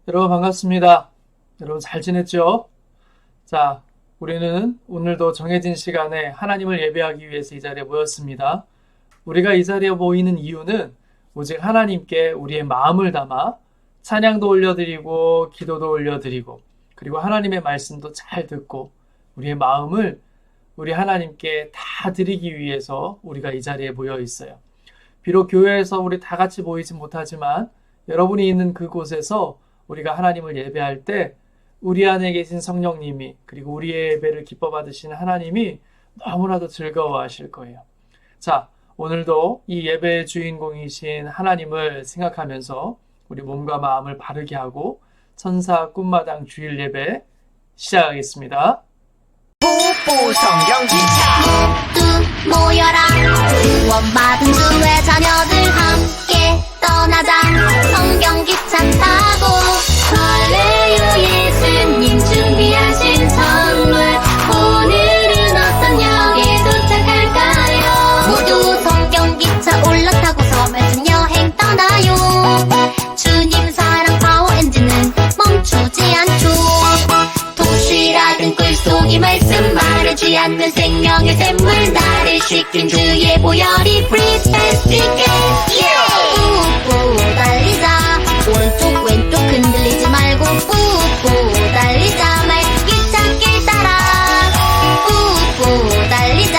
여러분 반갑습니다. 여러분 잘 지냈죠? 자, 우리는 오늘도 정해진 시간에 하나님을 예배하기 위해서 이 자리에 모였습니다. 우리가 이 자리에 모이는 이유는 오직 하나님께 우리의 마음을 담아 찬양도 올려드리고 기도도 올려드리고 그리고 하나님의 말씀도 잘 듣고 우리의 마음을 우리 하나님께 다 드리기 위해서 우리가 이 자리에 모여 있어요. 비록 교회에서 우리 다 같이 모이지 못하지만 여러분이 있는 그곳에서 우리가 하나님을 예배할 때 우리 안에 계신 성령님이 그리고 우리의 예배를 기뻐 받으시는 하나님이 너무나도 즐거워하실 거예요. 자, 오늘도 이 예배의 주인공이신 하나님을 생각하면서 우리 몸과 마음을 바르게 하고 천사 꿈마당 주일 예배 시작하겠습니다. 뽀뽀 성경 기차 모두 모여라 구원받은 주의 자녀들 함께 떠나자 성경 기차 타고 할렐루야 예수님 준비하신 선물 오늘은 어떤 역에 도착할까요? 모두 성경 기차 올라타고서 맺은 여행 떠나요. 주님 사랑 파워 엔진은 멈추지 않죠. 도시락은 꿀속이 말씀 마르지 않는 생명의 샘물 나를 씻긴 주의 보혈이 프리스 할수 있게 우후 달리자 오른쪽 왼쪽 흔들리지 말고 우후 달리자 말기차길 따라 우후 달리자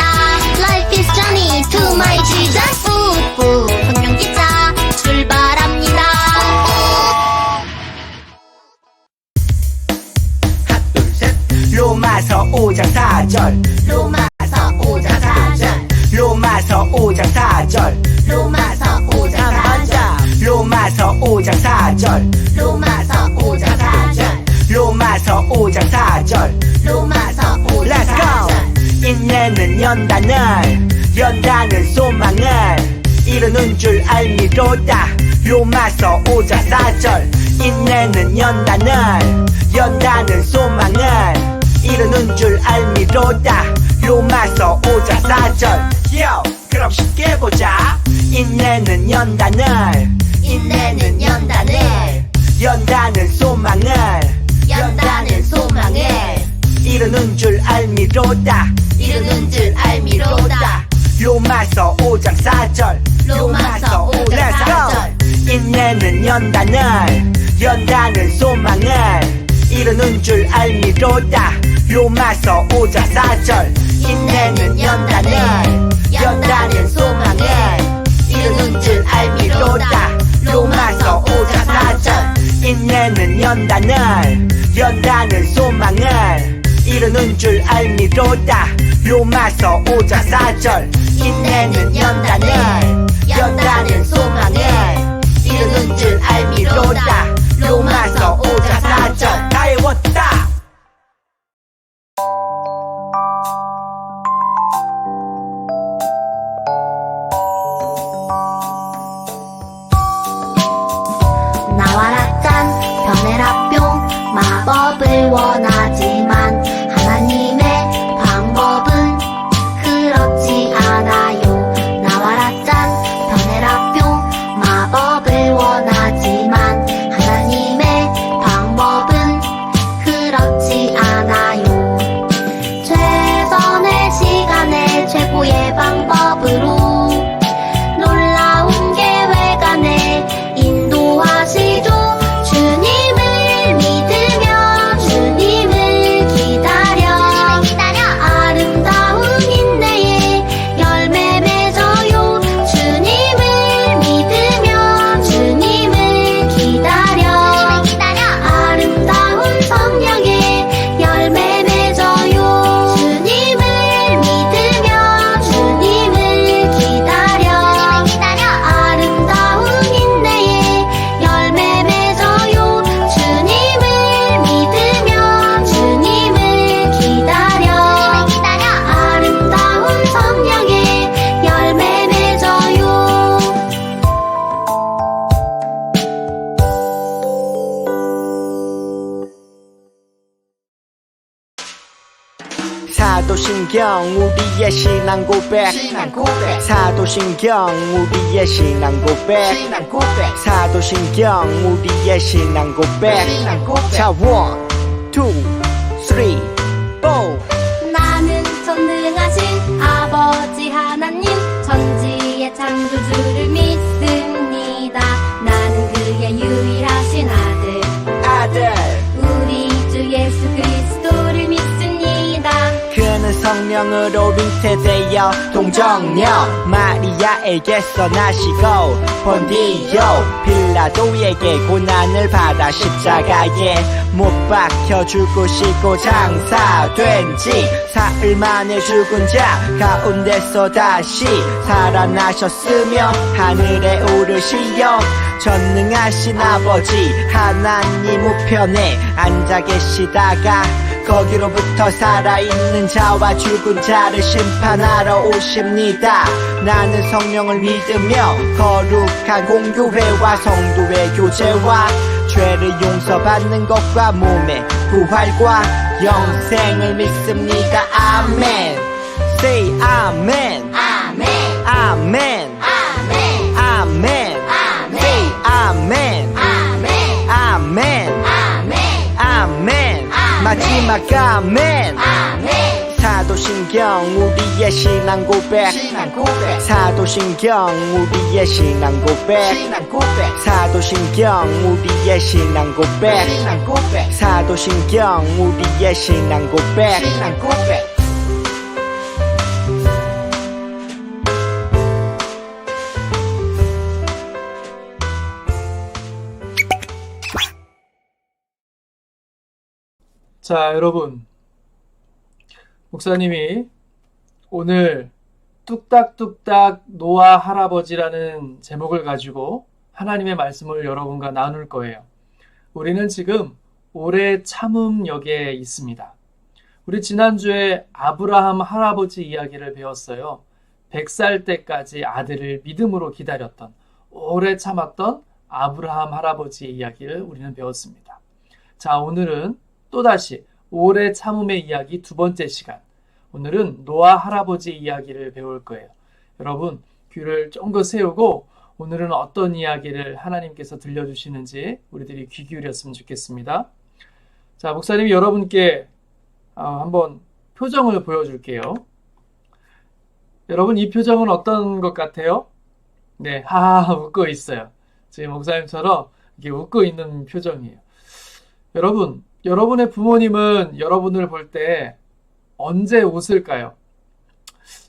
Life is journey to my Jesus 우후 성령기차 출발합니다. 로마서 5장 4절 로마서 5장 4절 로마서 5장 4절 로마서 5장 4절 로마서 5장 4절 로마서 5장 4절 로마서 5장 4절 로마서 5장 Let's 4절 go! 인내는 연단은 소망을 이루는 줄 알미로다. 로마서 5장 4절 인내는 연단은 소망을 이루는 줄 알미로다. 로마서 5장 4절 요 그럼 쉽게 보자. 인내는 연단은 소망을 이루는 줄 알미로다. 로마서 5장 4절 로마서 5장 Let's go! 4절 인내는 연단은 소망을 이루는 줄 알미로다. 로마서 5장 4절 인내는 연단은 소망을 이루는 줄 알미로다. 로마서 5장 4절 인내는 연단은 소망을 이루는 줄 알미로다. 로마서 5장 4절 인내는 연단은 소망을 이루는 줄 알미로다. 로마서 5장 4절 다 외웠다. 나와라 짠 변해라 뿅 마법을 원하지만 하나님의 방법은 그렇지 않아요. 나와라 짠 변해라 뿅 마법을 원하지만 하나님의 방법은 사도신경 우리의 신앙 고백 사도신경 우리의 신앙 고백 사도신경 우리의 신앙 고백 자 1, 2, 3, 4 나는 전능하신 아버지 하나님 천지의 창조주를 믿습니다. 나는 그의 유일하신 아들 우리 주 예수 그리스도를 믿습니다. 그는 성령으로 잉태되어 동정녀 마리아에게서 나시고 본디오 빌라도에게 고난을 받아 십자가에 못 박혀 죽으시고 장사된 지 사흘 만에 죽은 자 가운데서 다시 살아나셨으며 하늘에 오르시어 전능하신 아버지 하나님 우편에 앉아 계시다가 거기로부터 살아있는 자와 죽은 자를 심판하러 오십니다. 나는 성령을 믿으며 거룩한 공교회와 성도의 교제와 죄를 용서받는 것과 몸의 부활과 영생을 믿습니다. 아멘. Say 아멘. 아멘 아멘. 아멘 아멘. 아멘 Say 아멘. 아멘 아멘. 아멘 아멘. 마지막 아멘. 아멘 사도신경 우리의 신앙 고백 사도신경 우리의 신앙 고백 사도신경 우리의 신앙 고백 사도신경 우리의 신앙 고백 자, 여러분. 목사님이 오늘 뚝딱뚝딱 노아 할아버지라는 제목을 가지고 하나님의 말씀을 여러분과 나눌 거예요. 우리는 지금 오래 참음 역에 있습니다. 우리 지난주에 아브라함 할아버지 이야기를 배웠어요. 100살 때까지 아들을 믿음으로 기다렸던, 오래 참았던 아브라함 할아버지의 이야기를 우리는 배웠습니다. 자, 오늘은 또다시 오래 참음의 이야기 두 번째 시간. 오늘은 노아 할아버지 이야기를 배울 거예요. 여러분, 귀를 쫑긋 세우고 오늘은 어떤 이야기를 하나님께서 들려주시는지 우리들이 귀 기울였으면 좋겠습니다. 자, 목사님이 여러분께 한번 표정을 보여줄게요. 여러분, 이 표정은 어떤 것 같아요? 네, 하하 웃고 있어요. 지금 목사님처럼 이렇게 웃고 있는 표정이에요. 여러분, 여러분의 부모님은 여러분을 볼 때 언제 웃을까요?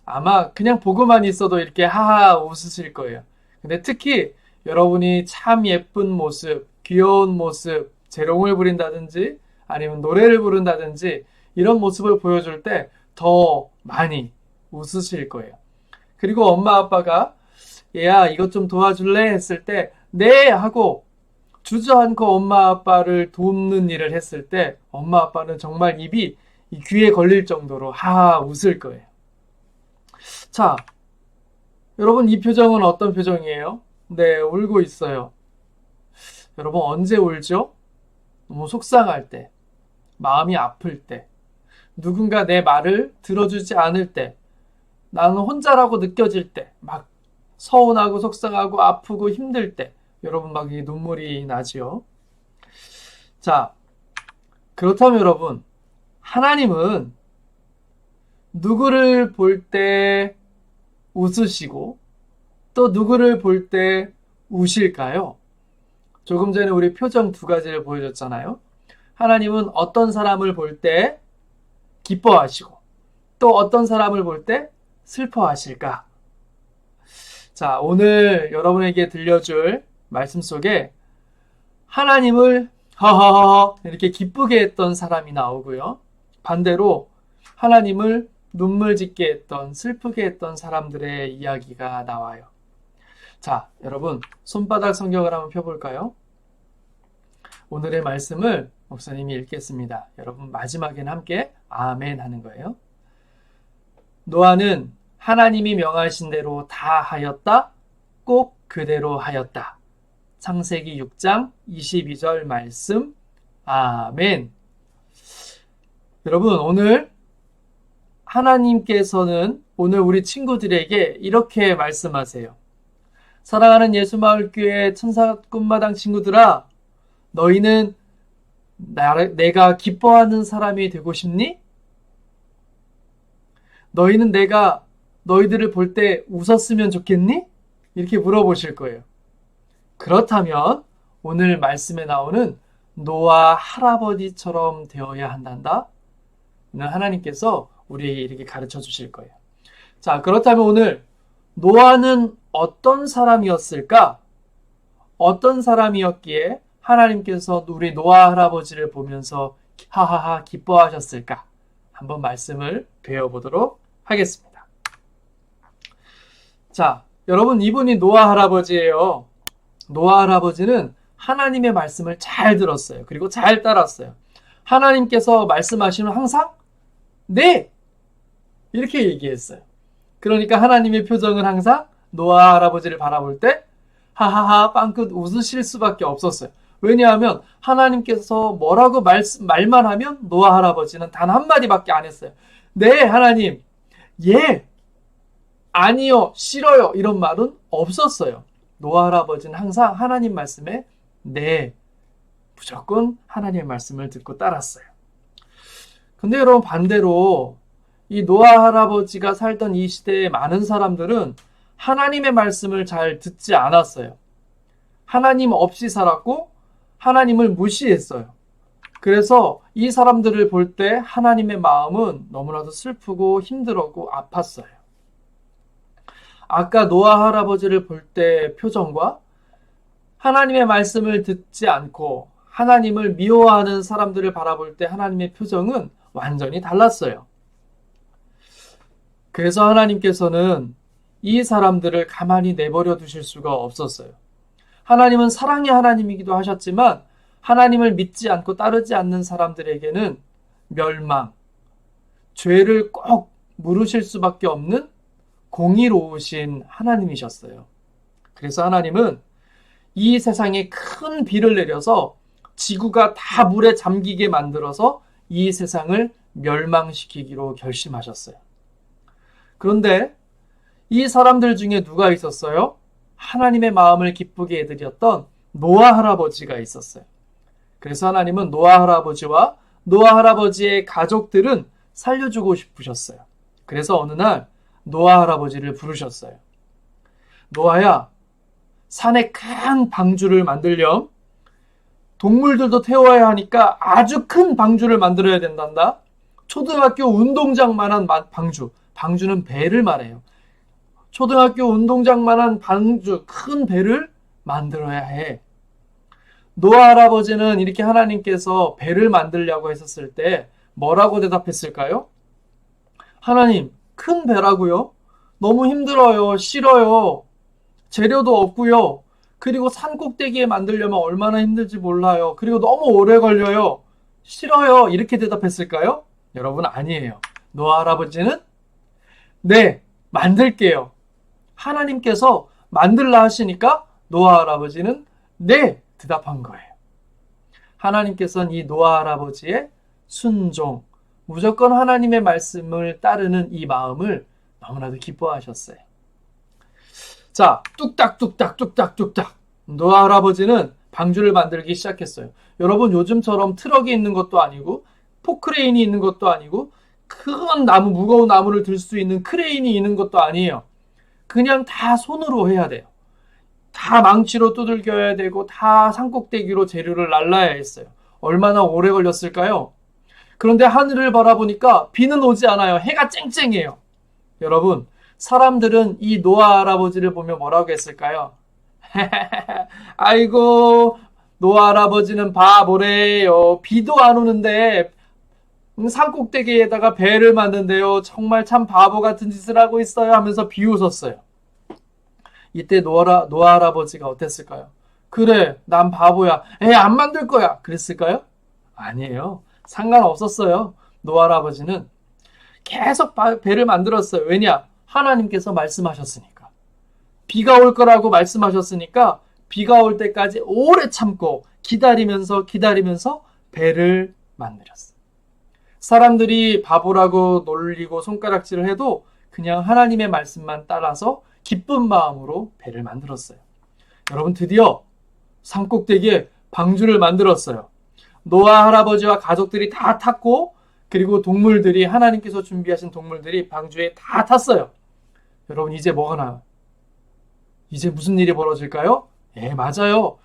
아마 그냥 보고만 있어도 이렇게 하하 웃으실 거예요. 근데 특히 여러분이 참 예쁜 모습, 귀여운 모습, 재롱을 부린다든지 아니면 노래를 부른다든지 이런 모습을 보여줄 때 더 많이 웃으실 거예요. 그리고 엄마 아빠가 얘야 이것 좀 도와줄래? 했을 때 네! 하고 주저앉고 엄마 아빠를 돕는 일을 했을 때 엄마 아빠는 정말 입이 이 귀에 걸릴 정도로 하하 웃을 거예요. 자, 여러분 이 표정은 어떤 표정이에요? 네, 울고 있어요. 여러분 언제 울죠? 너무 속상할 때, 마음이 아플 때, 누군가 내 말을 들어주지 않을 때, 나는 혼자라고 느껴질 때, 막 서운하고 속상하고 아프고 힘들 때 여러분 막 이 눈물이 나지요. 자, 그렇다면 여러분, 하나님은 누구를 볼 때 웃으시고 또 누구를 볼 때 우실까요? 조금 전에 우리 표정 두 가지를 보여줬잖아요. 하나님은 어떤 사람을 볼 때 기뻐하시고 또 어떤 사람을 볼 때 슬퍼하실까? 자, 오늘 여러분에게 들려줄 말씀 속에 하나님을 허허허 이렇게 기쁘게 했던 사람이 나오고요. 반대로 하나님을 눈물 짓게 했던, 슬프게 했던 사람들의 이야기가 나와요. 자, 여러분 손바닥 성경을 한번 펴볼까요? 오늘의 말씀을 목사님이 읽겠습니다. 여러분 마지막에는 함께 아멘 하는 거예요. 노아는 하나님이 명하신 대로 다 하였다. 꼭 그대로 하였다. 창세기 6장 22절 말씀. 아멘. 여러분 오늘 하나님께서는 오늘 우리 친구들에게 이렇게 말씀하세요. 사랑하는 예수마을교회 천사 꿈마당 친구들아, 너희는 내가 기뻐하는 사람이 되고 싶니? 너희는 내가 너희들을 볼 때 웃었으면 좋겠니? 이렇게 물어보실 거예요. 그렇다면 오늘 말씀에 나오는 노아 할아버지처럼 되어야 한단다. 오늘 하나님께서 우리에게 이렇게 가르쳐 주실 거예요. 자, 그렇다면 오늘 노아는 어떤 사람이었을까? 어떤 사람이었기에 하나님께서 우리 노아 할아버지를 보면서 하하하 기뻐하셨을까? 한번 말씀을 배워보도록 하겠습니다. 자, 여러분, 이분이 노아 할아버지예요. 노아 할아버지는 하나님의 말씀을 잘 들었어요. 그리고 잘 따랐어요. 하나님께서 말씀하시면 항상 네! 이렇게 얘기했어요. 그러니까 하나님의 표정은 항상 노아 할아버지를 바라볼 때 하하하 빵긋 웃으실 수밖에 없었어요. 왜냐하면 하나님께서 뭐라고 말만 하면 노아 할아버지는 단 한마디밖에 안 했어요. 네, 하나님. 예. 아니요. 싫어요. 이런 말은 없었어요. 노아 할아버지는 항상 하나님 말씀에 네. 무조건 하나님의 말씀을 듣고 따랐어요. 근데 여러분, 반대로 이 노아 할아버지가 살던 이 시대의 많은 사람들은 하나님의 말씀을 잘 듣지 않았어요. 하나님 없이 살았고 하나님을 무시했어요. 그래서 이 사람들을 볼 때 하나님의 마음은 너무나도 슬프고 힘들었고 아팠어요. 아까 노아 할아버지를 볼 때 표정과 하나님의 말씀을 듣지 않고 하나님을 미워하는 사람들을 바라볼 때 하나님의 표정은 완전히 달랐어요. 그래서 하나님께서는 이 사람들을 가만히 내버려 두실 수가 없었어요. 하나님은 사랑의 하나님이기도 하셨지만 하나님을 믿지 않고 따르지 않는 사람들에게는 멸망, 죄를 꼭 물으실 수밖에 없는 공의로우신 하나님이셨어요. 그래서 하나님은 이 세상에 큰 비를 내려서 지구가 다 물에 잠기게 만들어서 이 세상을 멸망시키기로 결심하셨어요. 그런데 이 사람들 중에 누가 있었어요? 하나님의 마음을 기쁘게 해드렸던 노아 할아버지가 있었어요. 그래서 하나님은 노아 할아버지와 노아 할아버지의 가족들은 살려주고 싶으셨어요. 그래서 어느 날 노아 할아버지를 부르셨어요. 노아야, 산에 큰 방주를 만들렴. 동물들도 태워야 하니까 아주 큰 방주를 만들어야 된단다. 초등학교 운동장만한 방주. 방주는 배를 말해요. 초등학교 운동장만한 방주, 큰 배를 만들어야 해. 노아 할아버지는 이렇게 하나님께서 배를 만들려고 했었을 때 뭐라고 대답했을까요? 하나님, 큰 배라고요? 너무 힘들어요. 싫어요. 재료도 없고요. 그리고 산 꼭대기에 만들려면 얼마나 힘들지 몰라요. 그리고 너무 오래 걸려요. 싫어요. 이렇게 대답했을까요? 여러분, 아니에요. 노아 할아버지는 네, 만들게요. 하나님께서 만들라 하시니까 노아 할아버지는 네, 대답한 거예요. 하나님께서는 이 노아 할아버지의 순종, 무조건 하나님의 말씀을 따르는 이 마음을 너무나도 기뻐하셨어요. 자, 뚝딱뚝딱 노아 할아버지는 방주를 만들기 시작했어요. 여러분, 요즘처럼 트럭이 있는 것도 아니고 포크레인이 있는 것도 아니고 큰 나무, 무거운 나무를 들 수 있는 크레인이 있는 것도 아니에요. 그냥 다 손으로 해야 돼요. 다 망치로 두들겨야 되고 다 산꼭대기로 재료를 날라야 했어요. 얼마나 오래 걸렸을까요? 그런데 하늘을 바라보니까 비는 오지 않아요. 해가 쨍쨍해요. 여러분, 사람들은 이 노아 할아버지를 보며 뭐라고 했을까요? 아이고, 노아 할아버지는 바보래요. 비도 안 오는데 산꼭대기에다가 배를 만든대요. 정말 참 바보 같은 짓을 하고 있어요 하면서 비웃었어요. 이때 노아 할아버지가 어땠을까요? 그래, 난 바보야. 안 만들 거야. 그랬을까요? 아니에요. 상관없었어요. 노아 할아버지는 계속 배를 만들었어요. 왜냐? 하나님께서 말씀하셨으니까. 비가 올 거라고 말씀하셨으니까 비가 올 때까지 오래 참고 기다리면서 배를 만들었어요. 사람들이 바보라고 놀리고 손가락질을 해도 그냥 하나님의 말씀만 따라서 기쁜 마음으로 배를 만들었어요. 여러분, 드디어 산꼭대기에 방주를 만들었어요. 노아 할아버지와 가족들이 다 탔고, 그리고 동물들이, 하나님께서 준비하신 동물들이 방주에 다 탔어요. 여러분, 이제 뭐가 나요? 이제 무슨 일이 벌어질까요? 예, 맞아요.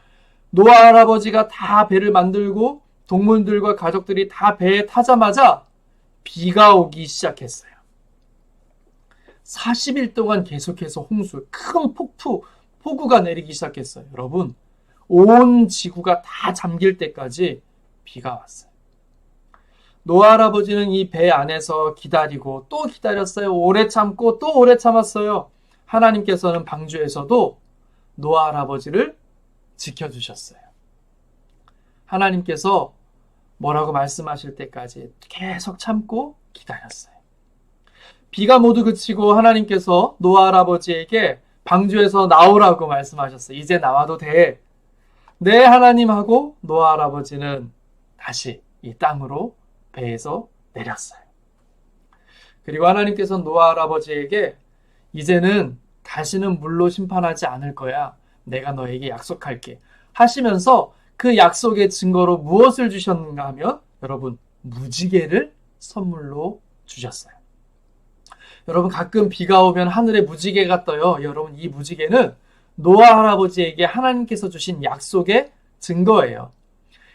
노아 할아버지가 다 배를 만들고 동물들과 가족들이 다 배에 타자마자 비가 오기 시작했어요. 40일 동안 계속해서 홍수, 큰 폭우가 내리기 시작했어요. 여러분, 온 지구가 다 잠길 때까지 비가 왔어요. 노아 할아버지는 이 배 안에서 기다리고 또 기다렸어요. 오래 참고 또 오래 참았어요. 하나님께서는 방주에서도 노아 할아버지를 지켜주셨어요. 하나님께서 뭐라고 말씀하실 때까지 계속 참고 기다렸어요. 비가 모두 그치고 하나님께서 노아 할아버지에게 방주에서 나오라고 말씀하셨어요. 이제 나와도 돼. 네, 하나님 하고 노아 할아버지는 다시 이 땅으로 배에서 내렸어요. 그리고 하나님께서 노아 할아버지에게 이제는 다시는 물로 심판하지 않을 거야. 내가 너에게 약속할게. 하시면서 그 약속의 증거로 무엇을 주셨는가 하면 여러분, 무지개를 선물로 주셨어요. 여러분, 가끔 비가 오면 하늘에 무지개가 떠요. 여러분, 이 무지개는 노아 할아버지에게 하나님께서 주신 약속의 증거예요.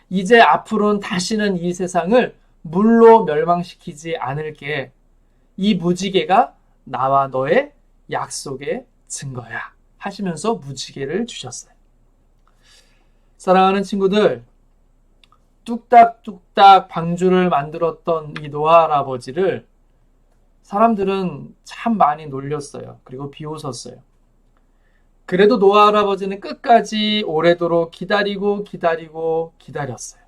이제 앞으로는 다시는 이 세상을 물로 멸망시키지 않을게. 이 무지개가 나와 너의 약속의 증거야. 하시면서 무지개를 주셨어요. 사랑하는 친구들, 뚝딱뚝딱 방주를 만들었던 이 노아 할아버지를 사람들은 참 많이 놀렸어요. 그리고 비웃었어요. 그래도 노아 할아버지는 끝까지 오래도록 기다렸어요.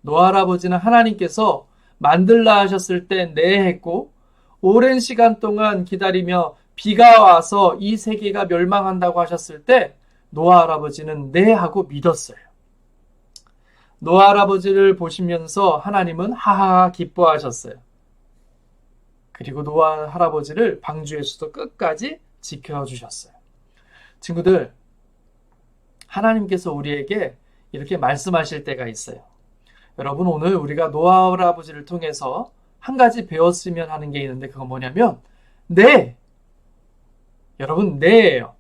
노아 할아버지는 하나님께서 만들라 하셨을 때 네 했고, 오랜 시간 동안 기다리며 비가 와서 이 세계가 멸망한다고 하셨을 때 노아 할아버지는 네 하고 믿었어요. 노아 할아버지를 보시면서 하나님은 하하 기뻐하셨어요. 그리고 노아 할아버지를 방주에서도 끝까지 지켜주셨어요. 친구들, 하나님께서 우리에게 이렇게 말씀하실 때가 있어요. 여러분, 오늘 우리가 노아 할아버지를 통해서 한 가지 배웠으면 하는 게 있는데 그건 뭐냐면 네! 여러분, 네예요.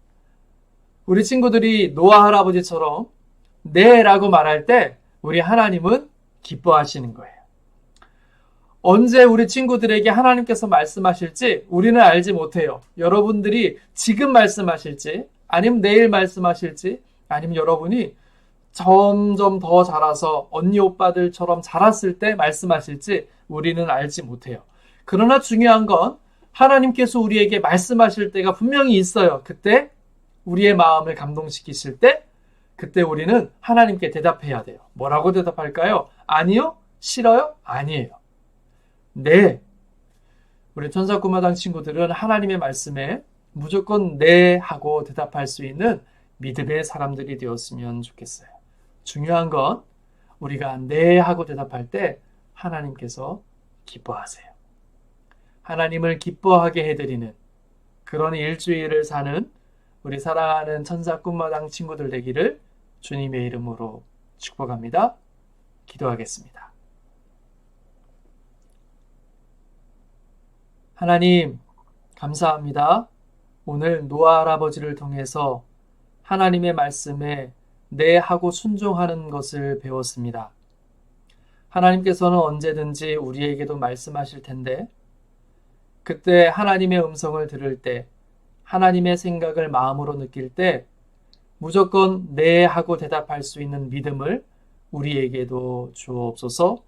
우리 친구들이 노아 할아버지처럼 네라고 말할 때 우리 하나님은 기뻐하시는 거예요. 언제 우리 친구들에게 하나님께서 말씀하실지 우리는 알지 못해요. 여러분들이 지금 말씀하실지, 아니면 내일 말씀하실지, 아니면 여러분이 점점 더 자라서 언니 오빠들처럼 자랐을 때 말씀하실지 우리는 알지 못해요. 그러나 중요한 건 하나님께서 우리에게 말씀하실 때가 분명히 있어요. 그때 우리의 마음을 감동시키실 때 그때 우리는 하나님께 대답해야 돼요. 뭐라고 대답할까요? 아니요? 싫어요? 아니에요. 네. 우리 천사꿈마당 친구들은 하나님의 말씀에 무조건 네 하고 대답할 수 있는 믿음의 사람들이 되었으면 좋겠어요. 중요한 건 우리가 네 하고 대답할 때 하나님께서 기뻐하세요. 하나님을 기뻐하게 해드리는 그런 일주일을 사는 우리 사랑하는 천사꿈마당 친구들 되기를 주님의 이름으로 축복합니다. 기도하겠습니다. 하나님, 감사합니다. 오늘 노아 할아버지를 통해서 하나님의 말씀에 네 하고 순종하는 것을 배웠습니다. 하나님께서는 언제든지 우리에게도 말씀하실 텐데 그때 하나님의 음성을 들을 때 하나님의 생각을 마음으로 느낄 때 무조건 네 하고 대답할 수 있는 믿음을 우리에게도 주옵소서.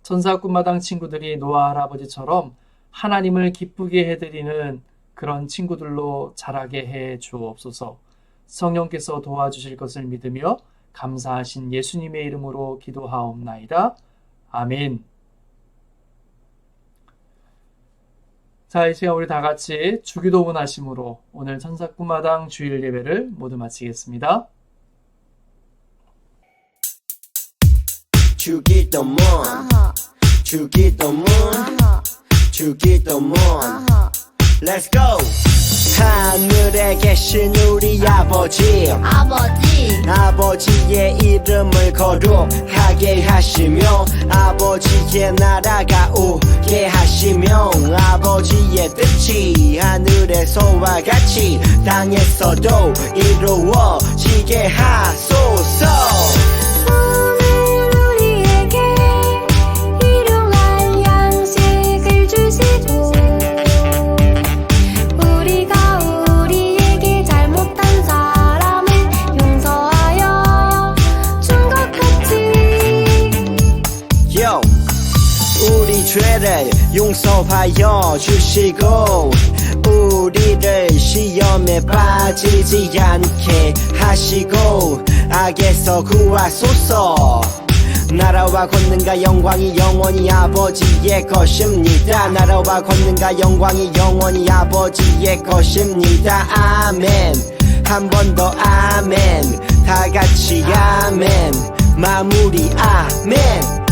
천사꿈마당 친구들이 노아 할아버지처럼 하나님을 기쁘게 해드리는 그런 친구들로 자라게 해 주옵소서. 성령께서 도와주실 것을 믿으며 감사하신 예수님의 이름으로 기도하옵나이다. 아멘. 자, 이 시간 우리 다 같이 주기도문 하심으로 오늘 천사꿈마당 주일 예배를 모두 마치겠습니다. 주기도문 주기도문 주기도문 Let's go 하늘에 계신 우리 아버지 아버지 아버지의 이름을 거룩하게 하시며 아버지의 나라가 오게 하시며 아버지의 뜻이 하늘에서와 같이 땅에서도 이루어지게 하소서 오늘 우리에게 일용할 양식을 주시고 우리가 우리에게 잘못한 사람을 용서하여 준 것 같이 Yo, 우리 죄를 용서하여 주시고 우리를 시험에 빠지지 않게 하시고 악에서 구하소서 나라와 권능과 영광이 영원히 아버지의 것입니다 나라와 권능과 영광이 영원히 아버지의 것입니다 아멘 한 번 더 아멘 다 같이 아멘 마무리 아멘